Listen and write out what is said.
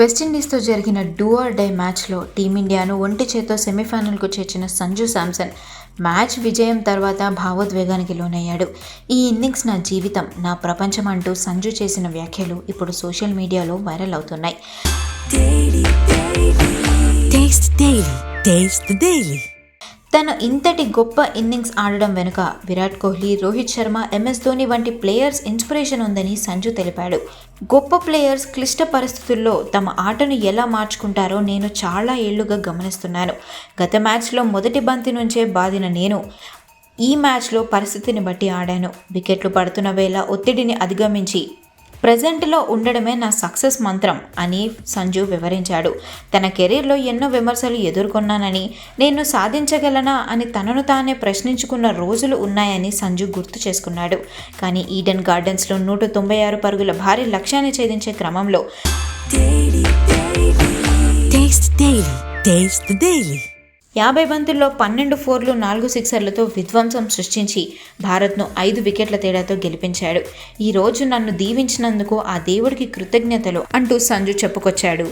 వెస్టిండీస్తో జరిగిన do or die మ్యాచ్లో టీమిండియాను ఒంటి చేత్తో సెమీఫైనల్కు చేర్చిన సంజు శాంసన్ మ్యాచ్ విజయం తర్వాత భావోద్వేగానికి లోనయ్యాడు. ఈ ఇన్నింగ్స్ నా జీవితం, నా ప్రపంచం అంటూ సంజు చేసిన వ్యాఖ్యలు ఇప్పుడు సోషల్ మీడియాలో వైరల్ అవుతున్నాయి. తను ఇంతటి గొప్ప ఇన్నింగ్స్ ఆడడం వెనుక విరాట్ కోహ్లీ, రోహిత్ శర్మ, ఎంఎస్ ధోని వంటి ప్లేయర్స్ ఇన్స్పిరేషన్ ఉందని సంజు తెలిపాడు. గొప్ప ప్లేయర్స్ క్లిష్ట పరిస్థితుల్లో తమ ఆటను ఎలా మార్చుకుంటారో నేను చాలా ఏళ్లుగా గమనిస్తున్నాను. గత మ్యాచ్లో మొదటి బంతి నుంచే బాదిన నేను ఈ మ్యాచ్లో పరిస్థితిని బట్టి ఆడాను. వికెట్లు పడుతున్న వేళ ఒత్తిడిని అధిగమించి ప్రజెంట్లో ఉండడమే నా సక్సెస్ మంత్రం అని సంజు వివరించాడు. తన కెరీర్లో ఎన్నో విమర్శలు ఎదుర్కొన్నానని, నేను సాధించగలనా అని తనను తానే ప్రశ్నించుకున్న రోజులు ఉన్నాయని సంజు గుర్తు చేసుకున్నాడు. కానీ ఈడెన్ గార్డెన్స్లో 196 పరుగుల భారీ లక్ష్యాన్ని ఛేదించే క్రమంలో 50 బంతుల్లో 12 ఫోర్లు, 4 సిక్సర్లతో విధ్వంసం సృష్టించి భారత్ను 5 వికెట్ల తేడాతో గెలిపించాడు. ఈ రోజు నన్ను దీవించినందుకు ఆ దేవుడికి కృతజ్ఞతలు అంటూ సంజు చెప్పుకొచ్చాడు.